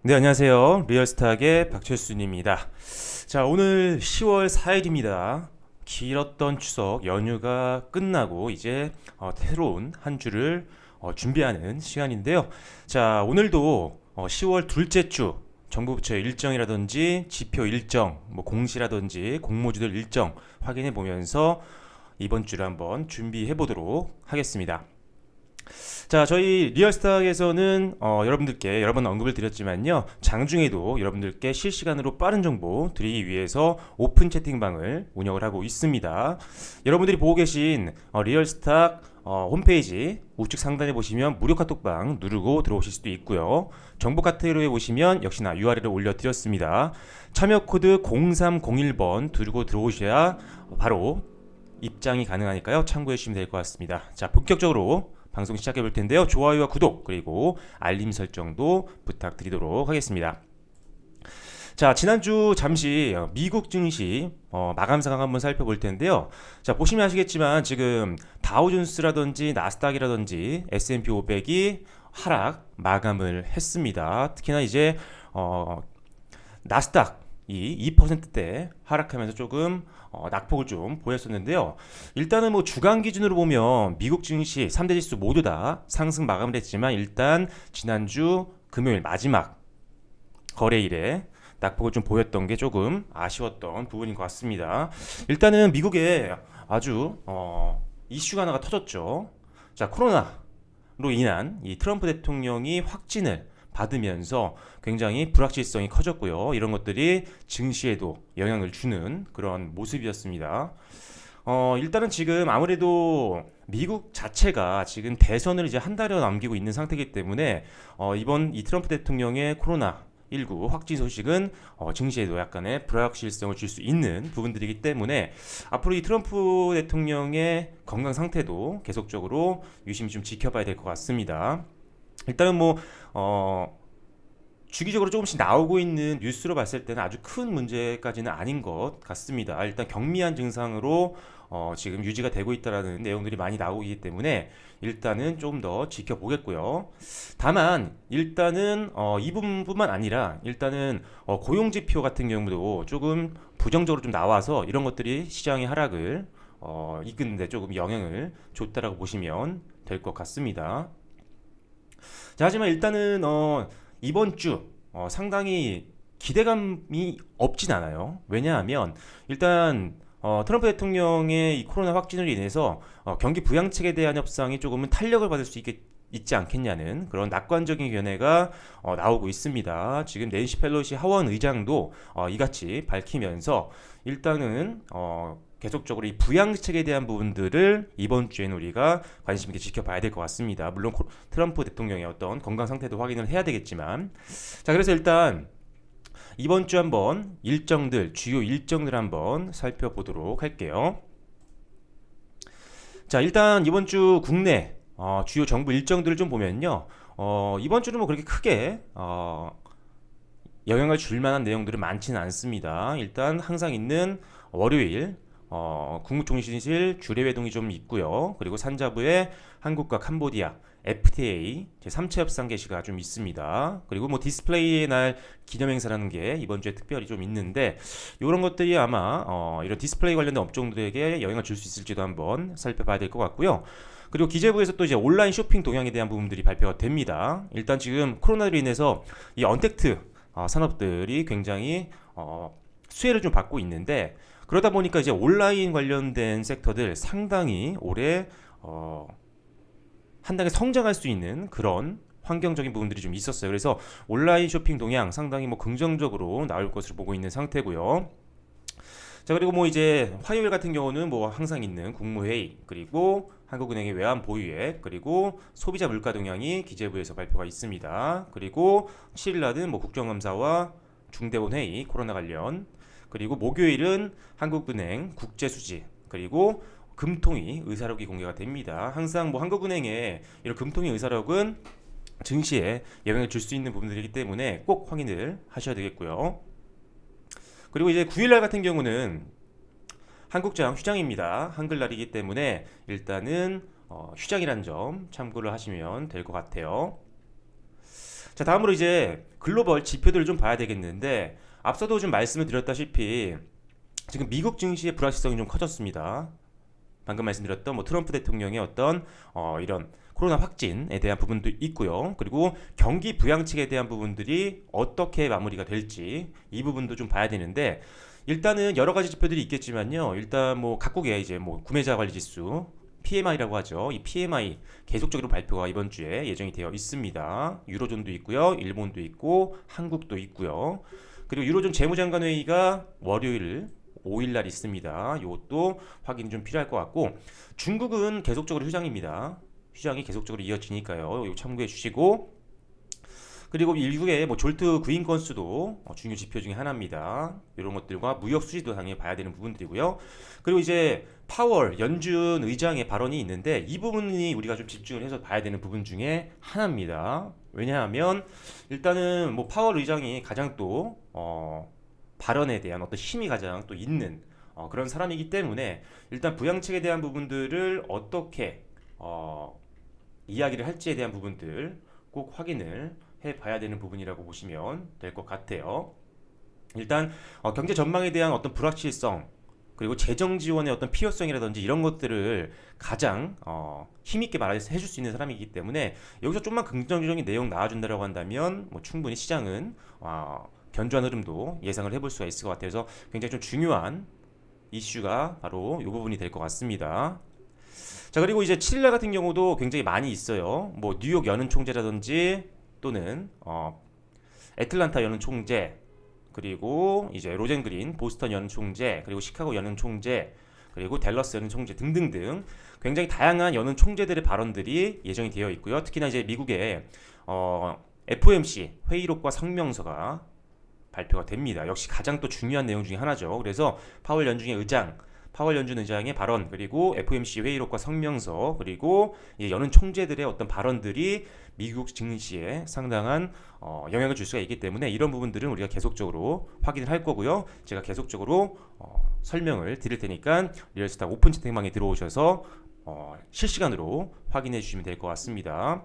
네, 안녕하세요. 리얼스탁의 박철순입니다. 자, 오늘 10월 4일입니다. 길었던 추석 연휴가 끝나고 이제 새로운 한 주를 준비하는 시간인데요. 자, 오늘도 10월 둘째 주 정부 부처의 일정이라든지 지표 일정, 뭐 공시라든지 공모주들 일정 확인해 보면서 이번 주를 한번 준비해 보도록 하겠습니다. 자, 저희 리얼스탁에서는 여러분들께 여러 번 언급을 드렸지만요. 장중에도 여러분들께 실시간으로 빠른 정보 드리기 위해서 오픈 채팅방을 운영을 하고 있습니다. 여러분들이 보고 계신 리얼스탁 홈페이지 우측 상단에 보시면 무료 카톡방 누르고 들어오실 수도 있고요. 정보 카테고리에 보시면 역시나 URL을 올려드렸습니다. 참여 코드 0301번 두르고 들어오셔야 바로 입장이 가능하니까요. 참고해 주시면 될 것 같습니다. 자, 본격적으로 방송 시작해 볼 텐데요. 좋아요와 구독 그리고 알림 설정도 부탁드리도록 하겠습니다. 자, 지난주 잠시 미국 증시 마감 상황 한번 살펴볼 텐데요. 자, 보시면 아시겠지만 지금 다우존스라든지 나스닥이라든지 S&P 500이 하락 마감을 했습니다. 특히나 이제 나스닥 이 2%대 하락하면서 조금 낙폭을 좀 보였었는데요. 일단은 뭐 주간 기준으로 보면 미국 증시 3대 지수 모두 다 상승 마감을 했지만 일단 지난주 금요일 마지막 거래일에 낙폭을 좀 보였던 게 조금 아쉬웠던 부분인 것 같습니다. 일단은 미국에 아주 이슈가 하나가 터졌죠. 자, 코로나로 인한 이 트럼프 대통령이 확진을 받으면서 굉장히 불확실성이 커졌고요. 이런 것들이 증시에도 영향을 주는 그런 모습이었습니다. 일단은 지금 아무래도 미국 자체가 지금 대선을 이제 한 달여 남기고 있는 상태이기 때문에 이번 이 트럼프 대통령의 코로나19 확진 소식은 증시에도 약간의 불확실성을 줄 수 있는 부분들이기 때문에 앞으로 이 트럼프 대통령의 건강 상태도 계속적으로 유심히 좀 지켜봐야 될 것 같습니다. 일단은 뭐 주기적으로 조금씩 나오고 있는 뉴스로 봤을 때는 아주 큰 문제까지는 아닌 것 같습니다. 일단 경미한 증상으로 지금 유지가 되고 있다라는 내용들이 많이 나오기 때문에 일단은 좀 더 지켜보겠고요. 다만 일단은 이 부분뿐만 아니라 일단은 고용 지표 같은 경우도 조금 부정적으로 좀 나와서 이런 것들이 시장의 하락을 이끄는데 조금 영향을 줬다라고 보시면 될 것 같습니다. 자, 하지만 일단은 이번 주 상당히 기대감이 없진 않아요. 왜냐하면 일단 트럼프 대통령의 이 코로나 확진으로 인해서 경기 부양책에 대한 협상이 조금은 탄력을 받을 수 있지 않겠냐는 그런 낙관적인 견해가 나오고 있습니다. 지금 낸시 펠로시 하원 의장도 이같이 밝히면서 일단은 계속적으로 이 부양책에 대한 부분들을 이번 주에는 우리가 관심 있게 지켜봐야 될 것 같습니다. 물론 트럼프 대통령의 어떤 건강 상태도 확인을 해야 되겠지만, 자, 그래서 일단 이번 주 한번 주요 일정들 한번 살펴보도록 할게요. 자, 일단 이번 주 국내 주요 정부 일정들을 좀 보면요. 이번 주는 뭐 그렇게 크게 영향을 줄 만한 내용들은 많지는 않습니다. 일단 항상 있는 월요일 국무총리실 주례회동이 좀 있고요. 그리고 산자부에 한국과 캄보디아 FTA 제3차 협상 개시가 좀 있습니다. 그리고 뭐 디스플레이의 날 기념행사라는 게 이번 주에 특별히 좀 있는데 이런 것들이 아마 이런 디스플레이 관련된 업종들에게 영향을 줄 수 있을지도 한번 살펴봐야 될 것 같고요. 그리고 기재부에서 또 이제 온라인 쇼핑 동향에 대한 부분들이 발표가 됩니다. 일단 지금 코로나로 인해서 이 언택트 산업들이 굉장히 수혜를 좀 받고 있는데 그러다 보니까 이제 온라인 관련된 섹터들 상당히 올해 한 단계 성장할 수 있는 그런 환경적인 부분들이 좀 있었어요. 그래서 온라인 쇼핑 동향 상당히 뭐 긍정적으로 나올 것으로 보고 있는 상태고요. 자, 그리고 뭐 이제 화요일 같은 경우는 뭐 항상 있는 국무회의 그리고 한국은행의 외환 보유액 그리고 소비자 물가 동향이 기재부에서 발표가 있습니다. 그리고 7일 날은 뭐 국정감사와 중대본 회의 코로나 관련 그리고 목요일은 한국은행 국제수지 그리고 금통위 의사록이 공개가 됩니다. 항상 뭐 한국은행의 이런 금통위 의사록은 증시에 영향을 줄 수 있는 부분들이기 때문에 꼭 확인을 하셔야 되겠고요. 그리고 이제 9일날 같은 경우는 한국장 휴장입니다. 한글날이기 때문에 일단은 휴장이란 점 참고를 하시면 될 것 같아요. 자, 다음으로 이제 글로벌 지표들을 좀 봐야 되겠는데 앞서도 좀 말씀을 드렸다시피 지금 미국 증시의 불확실성이 좀 커졌습니다. 방금 말씀드렸던 뭐 트럼프 대통령의 어떤 이런 코로나 확진에 대한 부분도 있고요. 그리고 경기 부양책에 대한 부분들이 어떻게 마무리가 될지 이 부분도 좀 봐야 되는데 일단은 여러 가지 지표들이 있겠지만요. 일단 뭐 각국의 이제 뭐 구매자 관리 지수 PMI라고 하죠. 이 PMI 계속적으로 발표가 이번 주에 예정이 되어 있습니다. 유로존도 있고요. 일본도 있고 한국도 있고요. 그리고 유로존 재무장관 회의가 월요일 5일 날 있습니다. 이것도 확인이 좀 필요할 것 같고 중국은 계속적으로 휴장입니다. 휴장이 계속적으로 이어지니까요. 이거 참고해 주시고 그리고 미국의 뭐 졸트 구인 건수도 중요 지표 중에 하나입니다. 이런 것들과 무역 수지도 당연히 봐야 되는 부분들이고요. 그리고 이제 파월 연준 의장의 발언이 있는데 이 부분이 우리가 좀 집중을 해서 봐야 되는 부분 중에 하나입니다. 왜냐하면 일단은 뭐 파월 의장이 가장 또 발언에 대한 어떤 힘이 가장 또 있는 그런 사람이기 때문에 일단 부양책에 대한 부분들을 어떻게 이야기를 할지에 대한 부분들 꼭 확인을 해봐야 되는 부분이라고 보시면 될 것 같아요. 일단 경제 전망에 대한 어떤 불확실성 그리고 재정 지원의 어떤 필요성이라든지 이런 것들을 가장 힘있게 말해줄 수 있는 사람이기 때문에 여기서 좀만 긍정적인 내용 나와준다고 한다면 뭐 충분히 시장은 견조한 흐름도 예상을 해볼 수가 있을 것 같아서 굉장히 좀 중요한 이슈가 바로 이 부분이 될 것 같습니다. 자, 그리고 이제 7일날 같은 경우도 굉장히 많이 있어요. 뭐 뉴욕 연은 총재라든지 또는 애틀란타 연은 총재 그리고 이제 로젠 그린 보스턴 연은 총재 그리고 시카고 연은 총재 그리고 댈러스 연은 총재 등등등 굉장히 다양한 연은 총재들의 발언들이 예정이 되어 있고요. 특히나 이제 미국의 FOMC 회의록과 성명서가 발표가 됩니다. 역시 가장 또 중요한 내용 중에 하나죠. 그래서 파월 연준의 의장 파월 연준 의장의 발언 그리고 FOMC 회의록과 성명서 그리고 연은 총재들의 어떤 발언들이 미국 증시에 상당한 영향을 줄 수가 있기 때문에 이런 부분들은 우리가 계속적으로 확인을 할 거고요. 제가 계속적으로 설명을 드릴 테니까 리얼스타 오픈 채팅방에 들어오셔서 실시간으로 확인해 주시면 될 것 같습니다.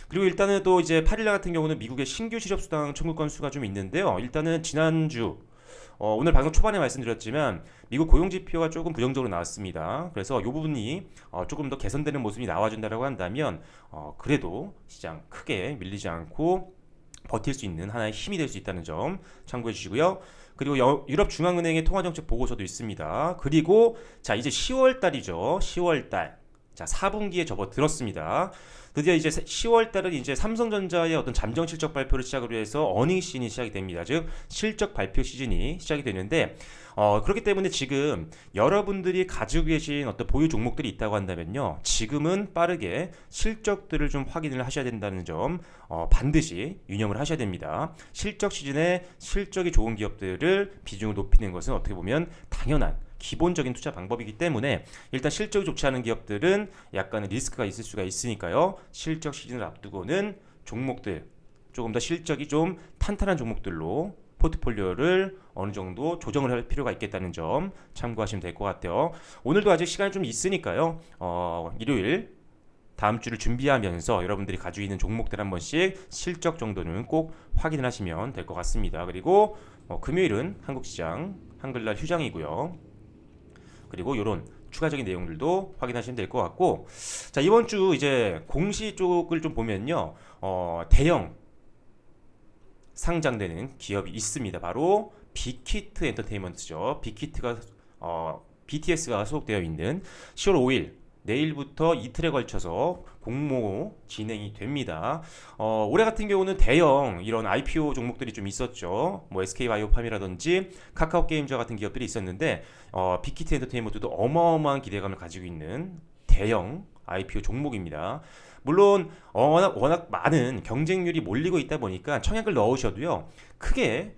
그리고 일단은 또 이제 8일날 같은 경우는 미국의 신규 실업수당 청구 건수가 좀 있는데요. 일단은 지난주 오늘 방송 초반에 말씀드렸지만 미국 고용지표가 조금 부정적으로 나왔습니다. 그래서 이 부분이 조금 더 개선되는 모습이 나와준다고 한다면 그래도 시장 크게 밀리지 않고 버틸 수 있는 하나의 힘이 될 수 있다는 점 참고해 주시고요. 그리고 유럽 중앙은행의 통화정책 보고서도 있습니다. 그리고 자 이제 10월 달이죠. 10월 달. 자 4분기에 접어들었습니다. 드디어 이제 10월 달은 이제 삼성전자의 어떤 잠정 실적 발표를 시작으로 해서 어닝 시즌이 시작이 됩니다. 즉 실적 발표 시즌이 시작이 되는데 그렇기 때문에 지금 여러분들이 가지고 계신 어떤 보유 종목들이 있다고 한다면요. 지금은 빠르게 실적들을 좀 확인을 하셔야 된다는 점 반드시 유념을 하셔야 됩니다. 실적 시즌에 실적이 좋은 기업들을 비중을 높이는 것은 어떻게 보면 당연한 기본적인 투자 방법이기 때문에 일단 실적이 좋지 않은 기업들은 약간의 리스크가 있을 수가 있으니까요. 실적 시즌을 앞두고는 종목들 조금 더 실적이 좀 탄탄한 종목들로 포트폴리오를 어느 정도 조정을 할 필요가 있겠다는 점 참고하시면 될 것 같아요. 오늘도 아직 시간이 좀 있으니까요. 일요일 다음 주를 준비하면서 여러분들이 가지고 있는 종목들 한 번씩 실적 정도는 꼭 확인을 하시면 될 것 같습니다. 그리고 금요일은 한국시장 한글날 휴장이고요. 그리고 이런 추가적인 내용들도 확인하시면 될 것 같고 자 이번 주 이제 공시 쪽을 좀 보면요 대형 상장되는 기업이 있습니다. 바로 빅히트 엔터테인먼트죠. 빅히트가 BTS가 소속되어 있는 10월 5일 내일부터 이틀에 걸쳐서 공모 진행이 됩니다. 올해 같은 경우는 대형 이런 IPO 종목들이 좀 있었죠. 뭐 SK바이오팜이라든지 카카오게임즈와 같은 기업들이 있었는데 빅히트 엔터테인먼트도 어마어마한 기대감을 가지고 있는 대형 IPO 종목입니다. 물론 워낙 많은 경쟁률이 몰리고 있다 보니까 청약을 넣으셔도요 크게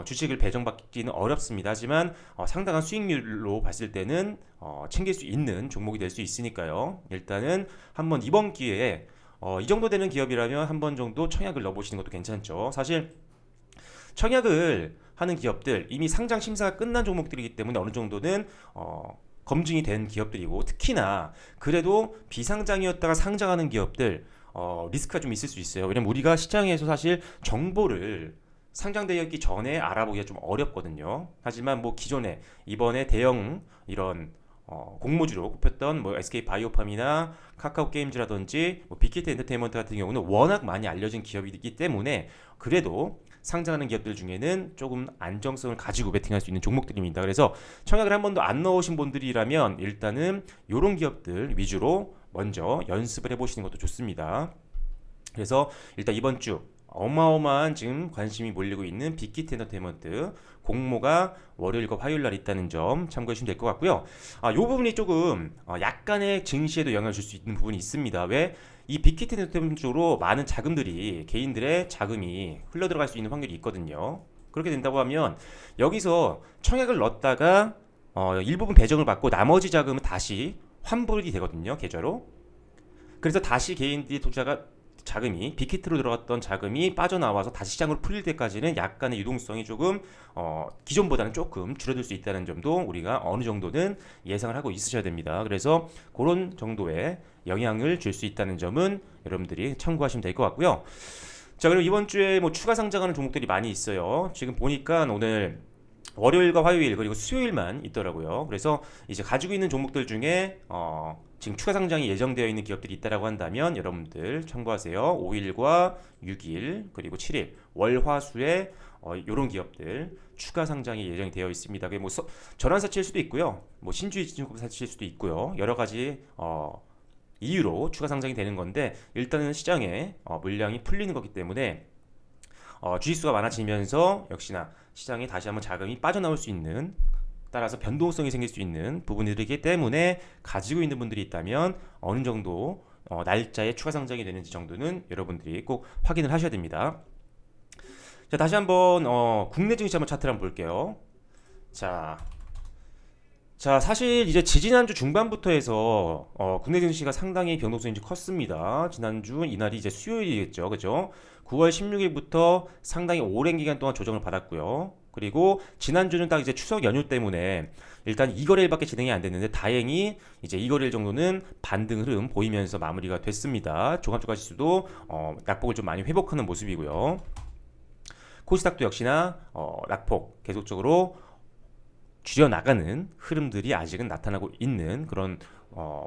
주식을 배정받기는 어렵습니다. 하지만 상당한 수익률로 봤을 때는 챙길 수 있는 종목이 될 수 있으니까요. 일단은 한번 이번 기회에 이 정도 되는 기업이라면 한 번 정도 청약을 넣어보시는 것도 괜찮죠. 사실 청약을 하는 기업들 이미 상장 심사가 끝난 종목들이기 때문에 어느 정도는 검증이 된 기업들이고 특히나 그래도 비상장이었다가 상장하는 기업들 리스크가 좀 있을 수 있어요. 왜냐면 우리가 시장에서 사실 정보를 상장되어 있기 전에 알아보기가 좀 어렵거든요. 하지만 뭐 기존에 이번에 대형 이런 공모주로 꼽혔던 뭐 SK 바이오팜이나 카카오 게임즈라든지 뭐 빅히트 엔터테인먼트 같은 경우는 워낙 많이 알려진 기업이기 때문에 그래도 상장하는 기업들 중에는 조금 안정성을 가지고 베팅할 수 있는 종목들입니다. 그래서 청약을 한 번도 안 넣으신 분들이라면 일단은 이런 기업들 위주로 먼저 연습을 해보시는 것도 좋습니다. 그래서 일단 이번 주 어마어마한 지금 관심이 몰리고 있는 빅히트 엔터테인먼트 공모가 월요일과 화요일 날 있다는 점 참고해 주시면 될 것 같고요. 이 부분이 조금 약간의 증시에도 영향을 줄 수 있는 부분이 있습니다. 왜? 이 빅히트 엔터테인먼트 쪽으로 많은 자금들이 개인들의 자금이 흘러 들어갈 수 있는 확률이 있거든요. 그렇게 된다고 하면 여기서 청약을 넣었다가 일부분 배정을 받고 나머지 자금은 다시 환불이 되거든요. 계좌로. 그래서 다시 개인들이 투자가 자금이 빅히트로 들어갔던 자금이 빠져나와서 다시 시장으로 풀릴 때까지는 약간의 유동성이 조금 기존보다는 조금 줄어들 수 있다는 점도 우리가 어느 정도는 예상을 하고 있으셔야 됩니다. 그래서 그런 정도의 영향을 줄 수 있다는 점은 여러분들이 참고하시면 될 것 같고요. 자, 그리고 이번 주에 뭐 추가 상장하는 종목들이 많이 있어요. 지금 보니까 오늘 월요일과 화요일 그리고 수요일만 있더라고요. 그래서 이제 가지고 있는 종목들 중에 지금 추가 상장이 예정되어 있는 기업들이 있다라고 한다면 여러분들 참고하세요. 5일과 6일 그리고 7일 월화수에 이런 기업들 추가 상장이 예정이 되어 있습니다. 그게 뭐 전환사치일 수도 있고요. 뭐 신주이증권 사치일 수도 있고요. 여러 가지 이유로 추가 상장이 되는 건데 일단은 시장에 물량이 풀리는 거기 때문에 주식수가 많아지면서 역시나 시장에 다시 한번 자금이 빠져나올 수 있는 따라서 변동성이 생길 수 있는 부분이기 때문에 가지고 있는 분들이 있다면 어느 정도 날짜에 추가 상장이 되는지 정도는 여러분들이 꼭 확인을 하셔야 됩니다. 자, 다시 한번 국내 증시 한번 차트를 한번 볼게요. 자, 사실 이제 지지난주 중반부터 해서 국내 증시가 상당히 변동성이 컸습니다. 지난주 이날이 이제 수요일이겠죠, 그죠? 9월 16일부터 상당히 오랜 기간 동안 조정을 받았고요. 그리고 지난주는 딱 이제 추석 연휴 때문에 일단 2거래일밖에 진행이 안 됐는데 다행히 이제 2거래일 정도는 반등 흐름 보이면서 마무리가 됐습니다. 종합주가 지수도 낙폭을 좀 많이 회복하는 모습이고요. 코스닥도 역시나 낙폭 계속적으로 줄여나가는 흐름들이 아직은 나타나고 있는 그런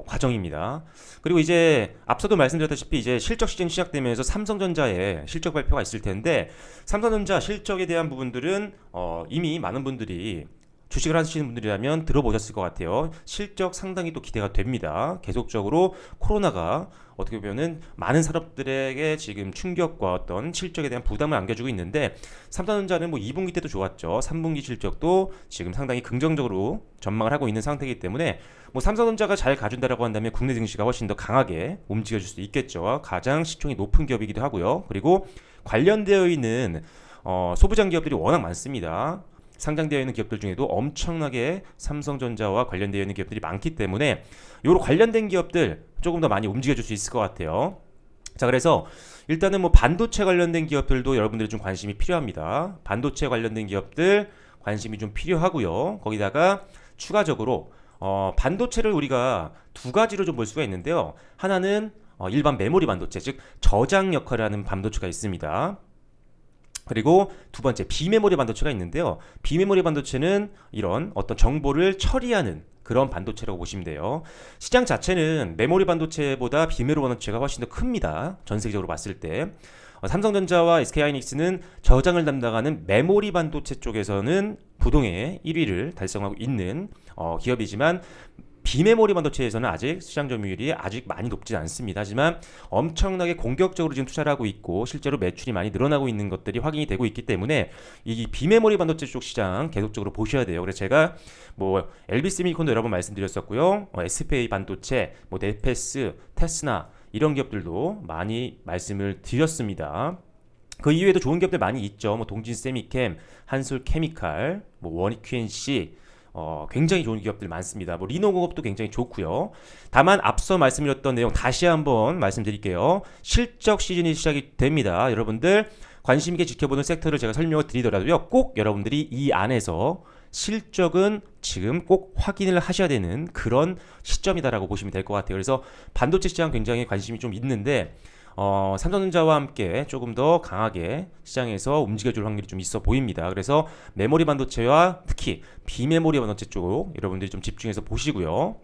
과정입니다. 그리고 이제 앞서도 말씀드렸다시피 이제 실적 시즌 시작되면서 삼성전자의 실적 발표가 있을 텐데 삼성전자 실적에 대한 부분들은 이미 많은 분들이 주식을 하시는 분들이라면 들어보셨을 것 같아요. 실적 상당히 또 기대가 됩니다. 계속적으로 코로나가 어떻게 보면은 많은 산업들에게 지금 충격과 어떤 실적에 대한 부담을 안겨주고 있는데 삼성전자는 뭐 2분기 때도 좋았죠. 3분기 실적도 지금 상당히 긍정적으로 전망을 하고 있는 상태이기 때문에 뭐 삼성전자가 잘 가준다라고 한다면 국내 증시가 훨씬 더 강하게 움직여줄 수 있겠죠. 가장 시총이 높은 기업이기도 하고요. 그리고 관련되어 있는 소부장 기업들이 워낙 많습니다. 상장되어 있는 기업들 중에도 엄청나게 삼성전자와 관련되어 있는 기업들이 많기 때문에 요로 관련된 기업들 조금 더 많이 움직여줄 수 있을 것 같아요. 자, 그래서 일단은 뭐 반도체 관련된 기업들도 여러분들이 좀 관심이 필요합니다. 반도체 관련된 기업들 관심이 좀 필요하고요. 거기다가 추가적으로 반도체를 우리가 두 가지로 좀 볼 수가 있는데요. 하나는 일반 메모리 반도체, 즉 저장 역할을 하는 반도체가 있습니다. 그리고 두 번째 비메모리 반도체가 있는데요. 비메모리 반도체는 이런 어떤 정보를 처리하는 그런 반도체라고 보시면 돼요. 시장 자체는 메모리 반도체보다 비메모리 반도체가 훨씬 더 큽니다. 전 세계적으로 봤을 때. 삼성전자와 SK하이닉스는 저장을 담당하는 메모리 반도체 쪽에서는 부동의 1위를 달성하고 있는 기업이지만 비메모리 반도체에서는 아직 시장 점유율이 아직 많이 높지 않습니다. 하지만 엄청나게 공격적으로 지금 투자를 하고 있고 실제로 매출이 많이 늘어나고 있는 것들이 확인이 되고 있기 때문에 이 비메모리 반도체 쪽 시장 계속적으로 보셔야 돼요. 그래서 제가 뭐 LB세미콘도 여러 번 말씀드렸었고요. SPA 반도체, 뭐 네페스, 테스나 이런 기업들도 많이 말씀을 드렸습니다. 그 이외에도 좋은 기업들 많이 있죠. 뭐 동진세미캠, 한솔케미칼, 뭐 원익QNC 굉장히 좋은 기업들 많습니다. 뭐 리노공업도 굉장히 좋고요. 다만 앞서 말씀드렸던 내용 다시 한번 말씀드릴게요. 실적 시즌이 시작이 됩니다. 여러분들 관심 있게 지켜보는 섹터를 제가 설명을 드리더라도요. 꼭 여러분들이 이 안에서 실적은 지금 꼭 확인을 하셔야 되는 그런 시점이다라고 보시면 될 것 같아요. 그래서 반도체 시장 굉장히 관심이 좀 있는데 삼성전자와 함께 조금 더 강하게 시장에서 움직여줄 확률이 좀 있어 보입니다. 그래서 메모리 반도체와 특히 비메모리 반도체 쪽 여러분들이 좀 집중해서 보시고요.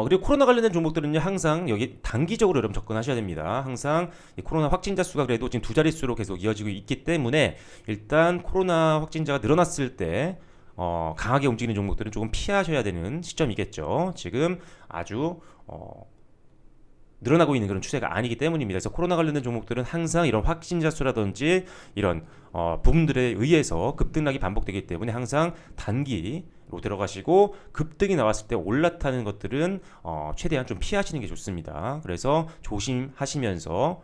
그리고 코로나 관련된 종목들은요, 항상 여기 단기적으로 여러분 접근하셔야 됩니다. 항상 이 코로나 확진자 수가 그래도 지금 두 자릿수로 계속 이어지고 있기 때문에 일단 코로나 확진자가 늘어났을 때 강하게 움직이는 종목들은 조금 피하셔야 되는 시점이겠죠. 지금 아주 늘어나고 있는 그런 추세가 아니기 때문입니다. 그래서 코로나 관련된 종목들은 항상 이런 확진자 수라든지 이런 부분들에 의해서 급등락이 반복되기 때문에 항상 단기로 들어가시고 급등이 나왔을 때 올라타는 것들은 최대한 좀 피하시는 게 좋습니다. 그래서 조심하시면서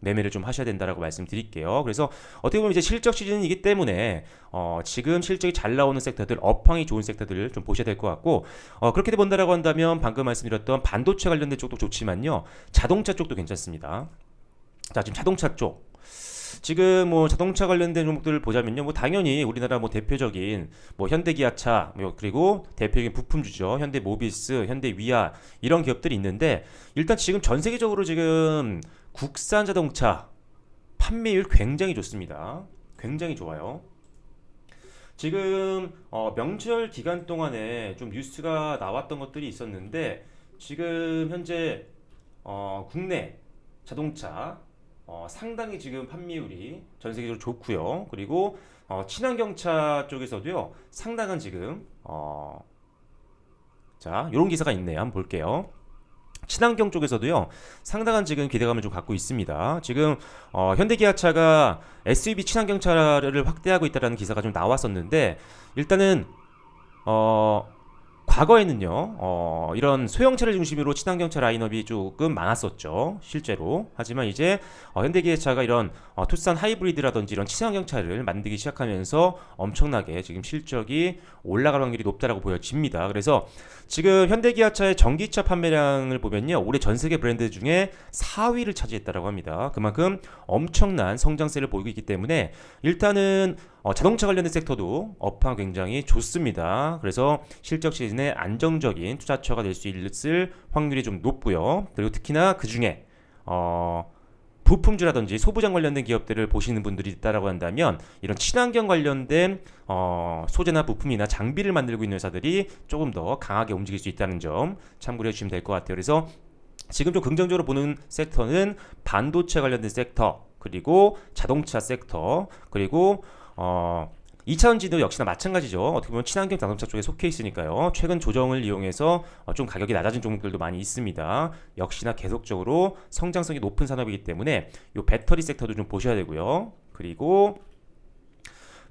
매매를 좀 하셔야 된다라고 말씀드릴게요. 그래서 어떻게 보면 이제 실적 시즌이기 때문에 지금 실적이 잘 나오는 섹터들, 업황이 좋은 섹터들을 좀 보셔야 될 것 같고 그렇게 본다라고 한다면 방금 말씀드렸던 반도체 관련된 쪽도 좋지만요, 자동차 쪽도 괜찮습니다. 자, 지금 자동차 쪽. 지금 뭐 자동차 관련된 종목들을 보자면요, 뭐 당연히 우리나라 뭐 대표적인 뭐 현대기아차, 그리고 대표적인 부품주죠, 현대모비스, 현대위아 이런 기업들이 있는데 일단 지금 전 세계적으로 지금 국산 자동차 판매율 굉장히 좋습니다. 굉장히 좋아요. 지금 명절 기간 동안에 좀 뉴스가 나왔던 것들이 있었는데 지금 현재 국내 자동차 상당히 지금 판매율이 전 세계적으로 좋고요. 그리고 친환경차 쪽에서도요, 상당한 지금 자, 이런 기사가 있네요. 한번 볼게요. 친환경 쪽에서도요, 상당한 지금 기대감을 좀 갖고 있습니다. 지금 현대기아차가 SUV 친환경차를 확대하고 있다는 기사가 좀 나왔었는데 일단은 과거에는요, 이런 소형차를 중심으로 친환경차 라인업이 조금 많았었죠, 실제로. 하지만 이제 현대기아차가 이런 투싼 하이브리드라든지 이런 친환경차를 만들기 시작하면서 엄청나게 지금 실적이 올라갈 확률이 높다라고 보여집니다. 그래서 지금 현대기아차의 전기차 판매량을 보면요, 올해 전 세계 브랜드 중에 4위를 차지했다라고 합니다. 그만큼 엄청난 성장세를 보이고 있기 때문에 일단은 자동차 관련된 섹터도 업황 굉장히 좋습니다. 그래서 실적 시즌에 안정적인 투자처가 될 수 있을 확률이 좀 높고요. 그리고 특히나 그 중에 부품주라든지 소부장 관련된 기업들을 보시는 분들이 있다라고 한다면 이런 친환경 관련된 소재나 부품이나 장비를 만들고 있는 회사들이 조금 더 강하게 움직일 수 있다는 점 참고해 주시면 될 것 같아요. 그래서 지금 좀 긍정적으로 보는 섹터는 반도체 관련된 섹터, 그리고 자동차 섹터, 그리고 2차전지도 역시나 마찬가지죠. 어떻게 보면 친환경 자동차 쪽에 속해 있으니까요. 최근 조정을 이용해서 좀 가격이 낮아진 종목들도 많이 있습니다. 역시나 계속적으로 성장성이 높은 산업이기 때문에 이 배터리 섹터도 좀 보셔야 되고요. 그리고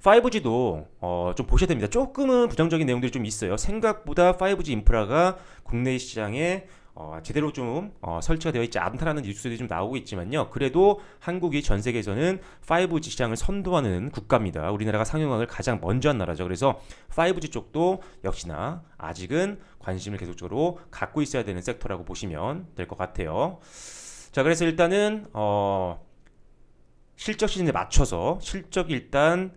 5G도 좀 보셔야 됩니다. 조금은 부정적인 내용들이 좀 있어요. 생각보다 5G 인프라가 국내 시장에 제대로 좀 설치가 되어 있지 않다라는 뉴스들이 좀 나오고 있지만요. 그래도 한국이 전 세계에서는 5G 시장을 선도하는 국가입니다. 우리나라가 상용화를 가장 먼저 한 나라죠. 그래서 5G 쪽도 역시나 아직은 관심을 계속적으로 갖고 있어야 되는 섹터라고 보시면 될 것 같아요. 자, 그래서 일단은 실적 시즌에 맞춰서 실적 일단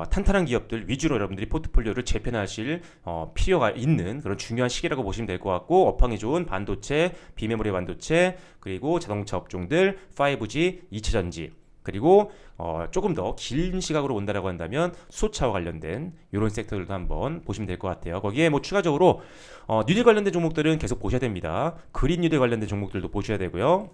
탄탄한 기업들 위주로 여러분들이 포트폴리오를 재편하실 필요가 있는 그런 중요한 시기라고 보시면 될 것 같고, 업황이 좋은 반도체, 비메모리 반도체, 그리고 자동차 업종들, 5G, 2차전지, 그리고 조금 더 긴 시각으로 본다라고 한다면 수소차와 관련된 이런 섹터들도 한번 보시면 될 것 같아요. 거기에 뭐 추가적으로 뉴딜 관련된 종목들은 계속 보셔야 됩니다. 그린 뉴딜 관련된 종목들도 보셔야 되고요.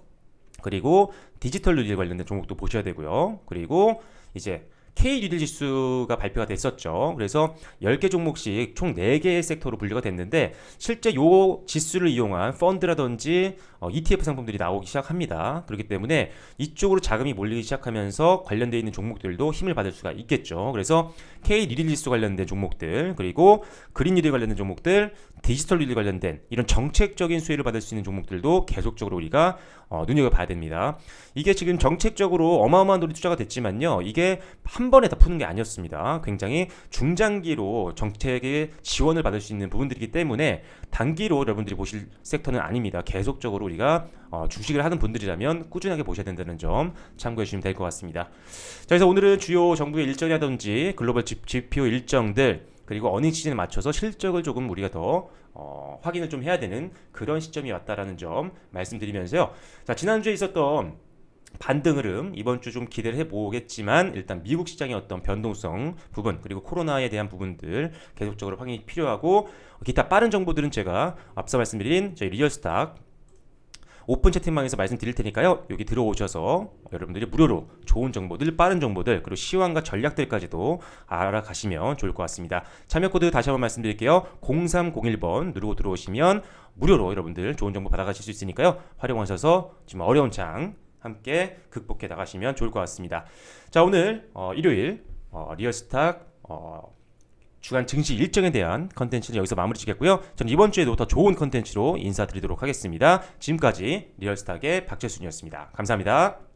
그리고 디지털 뉴딜 관련된 종목도 보셔야 되고요. 그리고 이제 K-뉴딜 지수가 발표가 됐었죠. 그래서 10개 종목씩 총 4개의 섹터로 분류가 됐는데 실제 요 지수를 이용한 펀드라든지 ETF 상품들이 나오기 시작합니다. 그렇기 때문에 이쪽으로 자금이 몰리기 시작하면서 관련되어 있는 종목들도 힘을 받을 수가 있겠죠. 그래서 K-뉴딜 지수 관련된 종목들, 그리고 그린-뉴딜 관련된 종목들, 디지털 뉴딜 관련된 이런 정책적인 수혜를 받을 수 있는 종목들도 계속적으로 우리가 눈여겨봐야 됩니다. 이게 지금 정책적으로 어마어마한 돈이 투자가 됐지만요, 이게 한 번에 다 푸는 게 아니었습니다. 굉장히 중장기로 정책의 지원을 받을 수 있는 부분들이기 때문에 단기로 여러분들이 보실 섹터는 아닙니다. 계속적으로 우리가 주식을 하는 분들이라면 꾸준하게 보셔야 된다는 점 참고해 주시면 될 것 같습니다. 자, 그래서 오늘은 주요 정부의 일정이라든지 글로벌 지표 일정들, 그리고 어닝 시즌에 맞춰서 실적을 조금 우리가 더 확인을 좀 해야 되는 그런 시점이 왔다라는 점 말씀드리면서요. 자, 지난주에 있었던 반등 흐름 이번 주 좀 기대를 해보겠지만 일단 미국 시장의 어떤 변동성 부분 그리고 코로나에 대한 부분들 계속적으로 확인이 필요하고 기타 빠른 정보들은 제가 앞서 말씀드린 저희 리얼스탁 오픈 채팅방에서 말씀드릴 테니까요. 여기 들어오셔서 여러분들이 무료로 좋은 정보들, 빠른 정보들, 그리고 시황과 전략들까지도 알아가시면 좋을 것 같습니다. 참여 코드 다시 한번 말씀드릴게요. 0301번 누르고 들어오시면 무료로 여러분들 좋은 정보 받아가실 수 있으니까요. 활용하셔서 지금 어려운 장 함께 극복해 나가시면 좋을 것 같습니다. 자, 오늘 일요일 리얼스탁 주간 증시 일정에 대한 컨텐츠는 여기서 마무리 짓겠고요. 저는 이번 주에도 더 좋은 컨텐츠로 인사드리도록 하겠습니다. 지금까지 리얼스탁의 박재순이었습니다. 감사합니다.